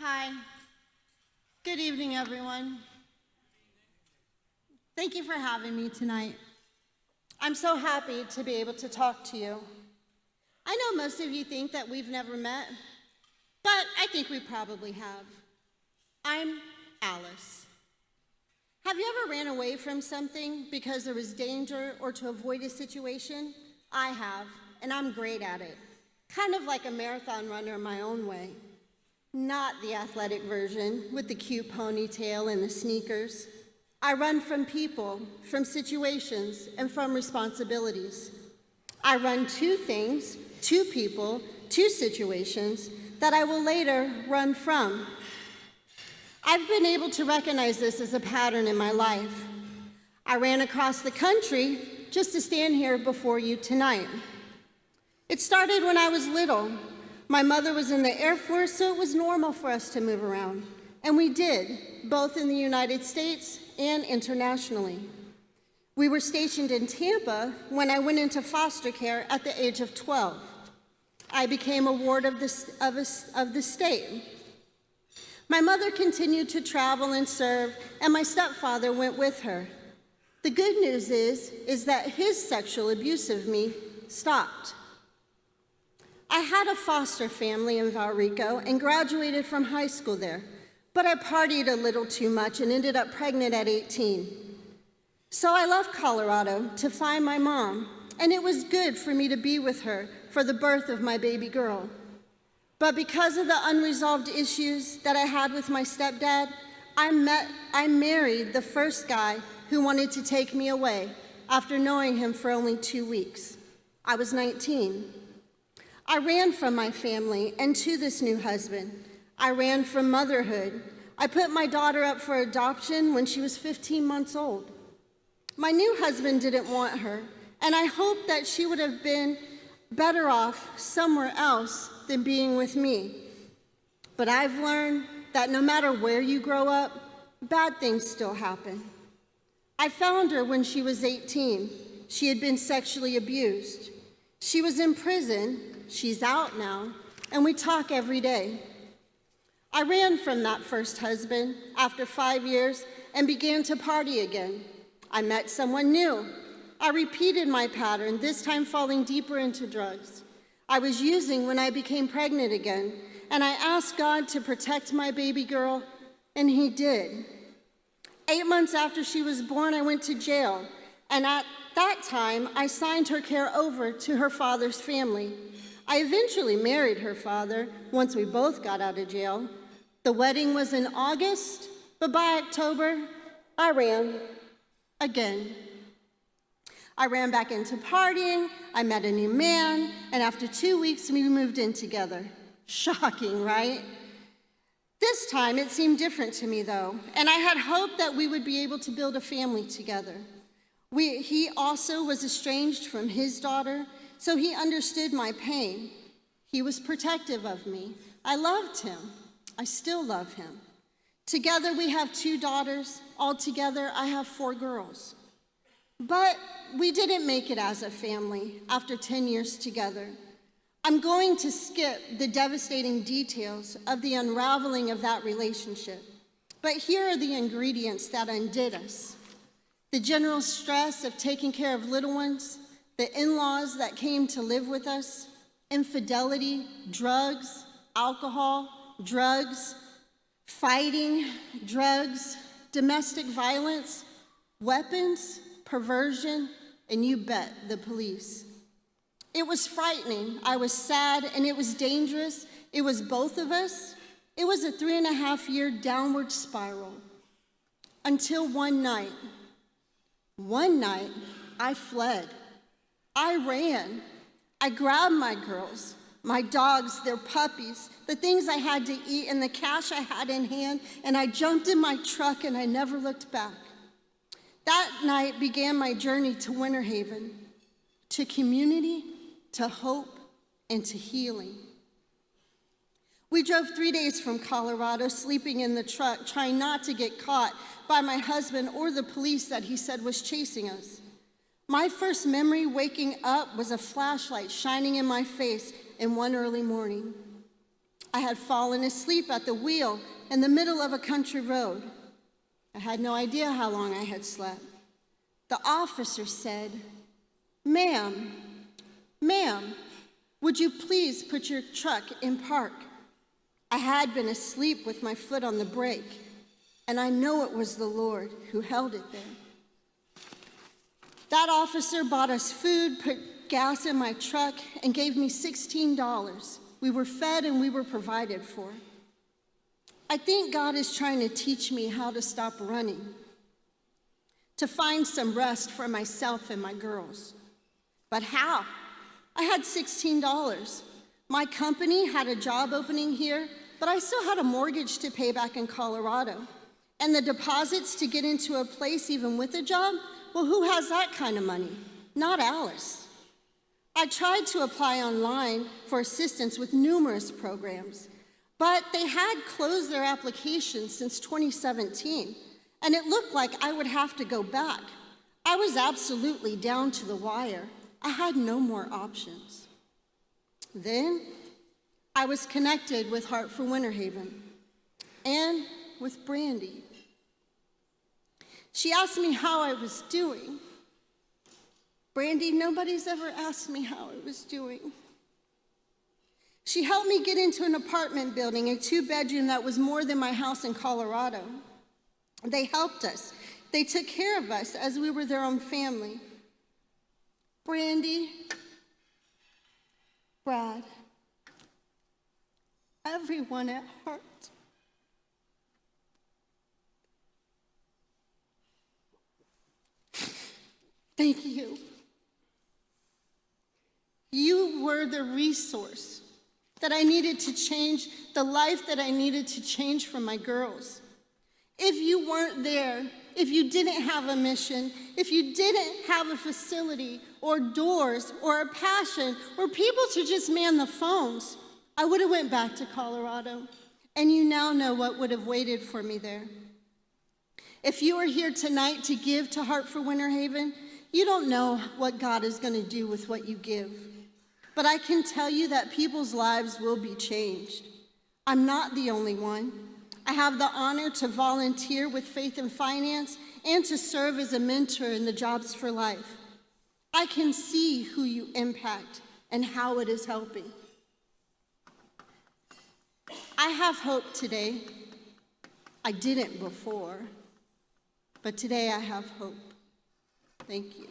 Hi. Good evening, everyone. Thank you for having me tonight. I'm so happy to be able to talk to you. I know most of you think that we've never met, but I think we probably have. I'm Alice. Have you ever ran away from something because there was danger or to avoid a situation? I have, and I'm great at it. Kind of like a marathon runner in my own way. Not the athletic version with the cute ponytail and the sneakers. I run from people, from situations, and from responsibilities. I run to things, to people, to situations that I will later run from. I've been able to recognize this as a pattern in my life. I ran across the country just to stand here before you tonight. It started when I was little. My mother was in the Air Force, so it was normal for us to move around. And we did, both in the United States and internationally. We were stationed in Tampa when I went into foster care at the age of 12. I became a ward of the state. My mother continued to travel and serve, and my stepfather went with her. The good news is that his sexual abuse of me stopped. I had a foster family in Valrico and graduated from high school there, but I partied a little too much and ended up pregnant at 18. So I left Colorado to find my mom, and it was good for me to be with her for the birth of my baby girl. But because of the unresolved issues that I had with my stepdad, I married the first guy who wanted to take me away after knowing him for only 2 weeks. I was 19. I ran from my family and to this new husband. I ran from motherhood. I put my daughter up for adoption when she was 15 months old. My new husband didn't want her, and I hoped that she would have been better off somewhere else than being with me. But I've learned that no matter where you grow up, bad things still happen. I found her when she was 18. She had been sexually abused. She was in prison. She's out now, and we talk every day. I ran from that first husband after 5 years and began to party again. I met someone new. I repeated my pattern, this time falling deeper into drugs. I was using when I became pregnant again, and I asked God to protect my baby girl, and He did. 8 months after she was born, I went to jail, and at that time, I signed her care over to her father's family. I eventually married her father once we both got out of jail. The wedding was in August, but by October, I ran again. I ran back into partying, I met a new man, and after 2 weeks, we moved in together. Shocking, right? This time, it seemed different to me, though, and I had hoped that we would be able to build a family together. He also was estranged from his daughter, so he understood my pain. He was protective of me. I loved him. I still love him. Together, we have 2 daughters. Altogether, I have 4 girls. But we didn't make it as a family after 10 years together. I'm going to skip the devastating details of the unraveling of that relationship. But here are the ingredients that undid us. The general stress of taking care of little ones, the in-laws that came to live with us, infidelity, drugs, alcohol, drugs, fighting, drugs, domestic violence, weapons, perversion, and you bet, the police. It was frightening. I was sad, and it was dangerous. It was both of us. It was a 3.5-year downward spiral. Until one night. One night, I fled. I ran. I grabbed my girls, my dogs, their puppies, the things I had to eat, and the cash I had in hand, and I jumped in my truck, and I never looked back. That night began my journey to Winter Haven, to community, to hope, and to healing. We drove 3 days from Colorado, sleeping in the truck, trying not to get caught by my husband or the police that he said was chasing us. My first memory waking up was a flashlight shining in my face in one early morning. I had fallen asleep at the wheel in the middle of a country road. I had no idea how long I had slept. The officer said, ma'am, would you please put your truck in park? I had been asleep with my foot on the brake, and I know it was the Lord who held it there. That officer bought us food, put gas in my truck, and gave me $16. We were fed and we were provided for. I think God is trying to teach me how to stop running, to find some rest for myself and my girls. But how? I had $16. My company had a job opening here, but I still had a mortgage to pay back in Colorado. And the deposits to get into a place even with a job, well, who has that kind of money? Not Alice. I tried to apply online for assistance with numerous programs, but they had closed their applications since 2017, and it looked like I would have to go back. I was absolutely down to the wire. I had no more options. Then I was connected with Heart for Winter Haven and with Brandy. She asked me how I was doing. Brandy, nobody's ever asked me how I was doing. She helped me get into an apartment building, a 2-bedroom that was more than my house in Colorado. They helped us. They took care of us as we were their own family. Brandy, Brad, everyone at Heart. Thank you. You were the resource that I needed to change the life that I needed to change for my girls. If you weren't there, if you didn't have a mission, if you didn't have a facility or doors or a passion or people to just man the phones, I would have went back to Colorado. And you now know what would have waited for me there. If you are here tonight to give to Heart for Winter Haven, you don't know what God is going to do with what you give. But I can tell you that people's lives will be changed. I'm not the only one. I have the honor to volunteer with Faith and Finance and to serve as a mentor in the Jobs for Life. I can see who you impact and how it is helping. I have hope today. I didn't before, but today I have hope. Thank you.